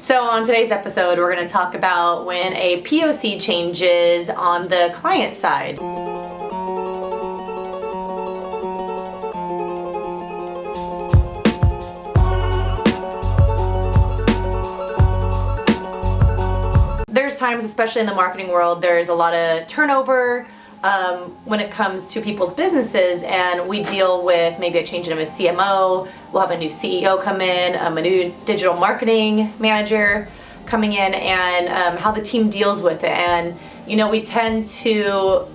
So on today's episode, we're going to talk about when a POC changes on the client side. There's times, especially in the marketing world, there's a lot of turnover when it comes to people's businesses, and we deal with maybe a change in a CMO, we'll have a new CEO come in, a new digital marketing manager coming in, and how the team deals with it. And we tend to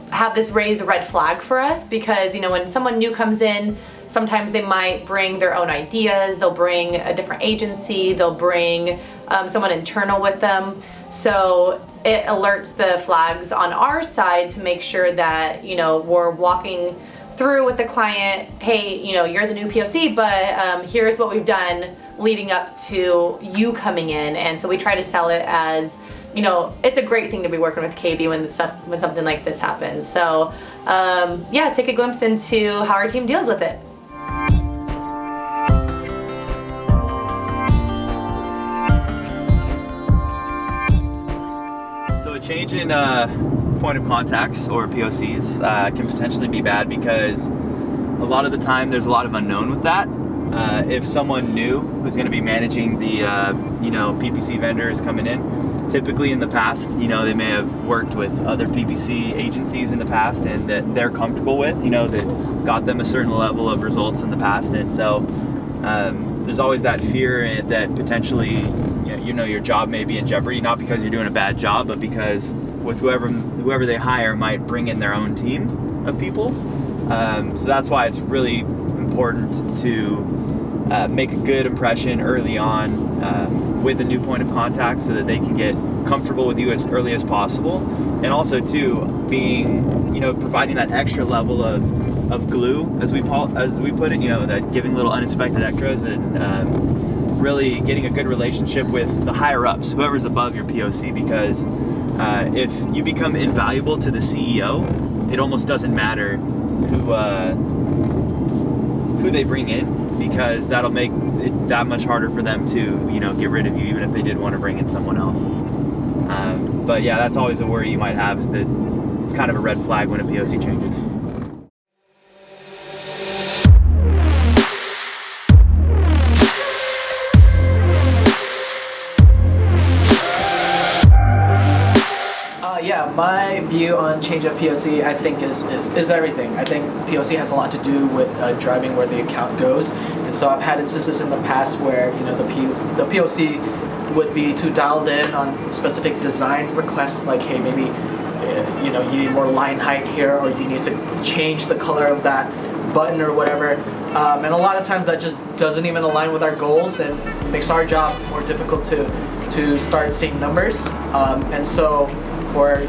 have this raise a red flag for us because when someone new comes in, sometimes they might bring their own ideas, they'll bring a different agency, they'll bring someone internal with them. So it alerts the flags on our side to make sure that we're walking through with the client, hey, you're the new POC, but here's what we've done leading up to you coming in. And so we try to sell it as it's a great thing to be working with KB when something like this happens. So take a glimpse into how our team deals with it. So a change in point of contacts or POCs can potentially be bad because a lot of the time there's a lot of unknown with that. If someone new who's going to be managing the PPC vendors coming in, typically in the past, they may have worked with other PPC agencies in the past and that they're comfortable with, that got them a certain level of results in the past. And so there's always that fear that potentially your job may be in jeopardy, not because you're doing a bad job, but because with whoever they hire might bring in their own team of people. So that's why it's really important to make a good impression early on with a new point of contact so that they can get comfortable with you as early as possible. And also too, providing that extra level of glue, as we put it, that giving little unexpected extras and really getting a good relationship with the higher ups, whoever's above your POC, because if you become invaluable to the CEO, it almost doesn't matter who they bring in, because that'll make it that much harder for them to get rid of you, even if they did want to bring in someone else. But yeah, that's always a worry you might have, is that it's kind of a red flag when a POC changes. My view on change of POC, I think is everything. I think POC has a lot to do with driving where the account goes, and so I've had instances in the past where the POC would be too dialed in on specific design requests, like hey, maybe you need more line height here, or you need to change the color of that button or whatever. And a lot of times that just doesn't even align with our goals and makes our job more difficult to start seeing numbers. And so for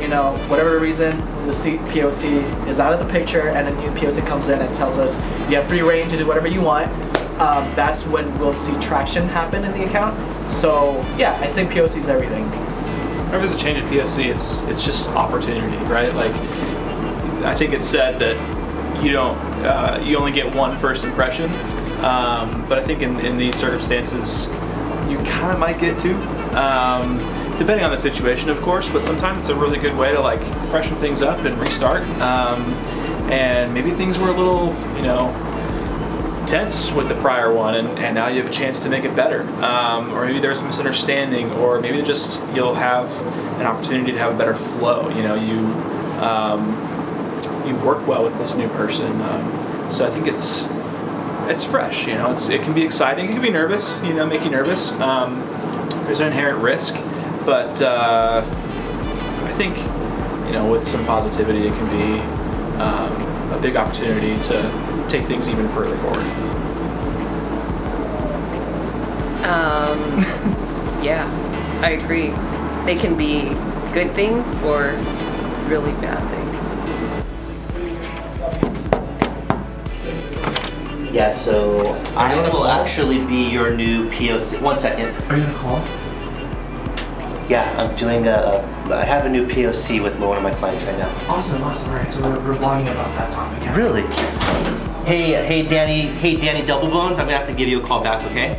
whatever reason, when the POC is out of the picture and a new POC comes in and tells us you have free reign to do whatever you want, that's when we'll see traction happen in the account. So yeah, I think POC is everything. Whenever there's a change in POC, it's just opportunity, right? Like, I think it's said that you only get one first impression, but I think in these circumstances you kind of might get two. Depending on the situation, of course, but sometimes it's a really good way to freshen things up and restart. And maybe things were a little, tense with the prior one, and now you have a chance to make it better. Or maybe there's a misunderstanding, or maybe you'll have an opportunity to have a better flow. You work well with this new person. So I think it's fresh. It can be exciting. It can be nervous. Make you nervous. There's an inherent risk. But I think, with some positivity, it can be a big opportunity to take things even further forward. Yeah, I agree. They can be good things or really bad things. Yeah, so I will actually be your new POC. 1 second. Are you gonna call? Yeah, I'm doing I have a new POC with one of my clients right now. Awesome. All right, so we're vlogging about that topic. Yeah. Really? Hey, Danny Doublebones, I'm gonna have to give you a call back, okay?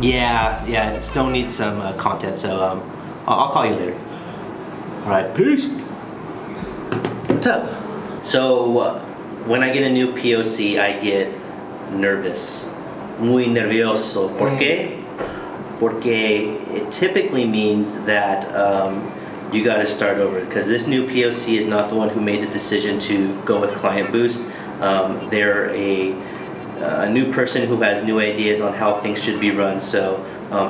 Yeah, still need some content, so I'll call you later. All right, peace. What's up? So when I get a new POC, I get nervous. Muy nervioso. ¿Por qué? Porque it typically means that you got to start over, because this new POC is not the one who made the decision to go with KlientBoost. They're a new person who has new ideas on how things should be run. So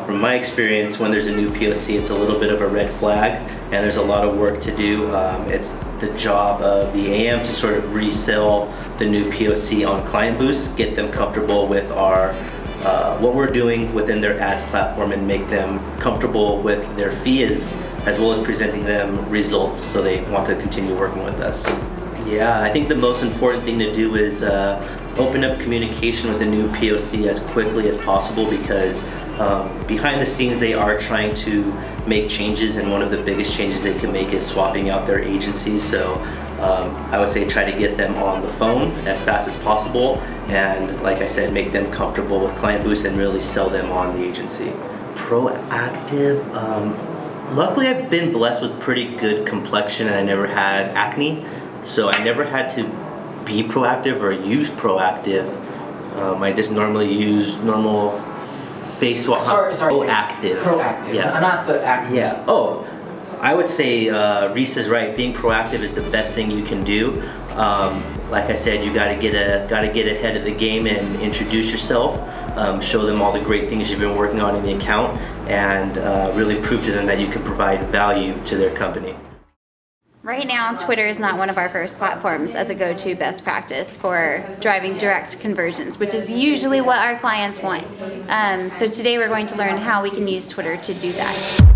from my experience, when there's a new POC, it's a little bit of a red flag, and there's a lot of work to do. It's the job of the AM to sort of resell the new POC on KlientBoost, get them comfortable with our what we're doing within their ads platform, and make them comfortable with their fees, as well as presenting them results so they want to continue working with us. Yeah, I think the most important thing to do is open up communication with the new POC as quickly as possible, because behind the scenes they are trying to make changes, and one of the biggest changes they can make is swapping out their agencies. So I would say try to get them on the phone as fast as possible, and like I said, make them comfortable with KlientBoost and really sell them on the agency. Proactive, luckily I've been blessed with pretty good complexion, and I never had acne, so I never had to be proactive or use proactive. I just normally use normal face wash. Sorry. Proactive. Proactive. Yeah. Not the active. Yeah. Oh, I would say Reese is right. Being proactive is the best thing you can do. Like I said, you gotta get ahead of the game and introduce yourself. Show them all the great things you've been working on in the account, and really prove to them that you can provide value to their company. Right now, Twitter is not one of our first platforms as a go-to best practice for driving direct conversions, which is usually what our clients want. So today we're going to learn how we can use Twitter to do that.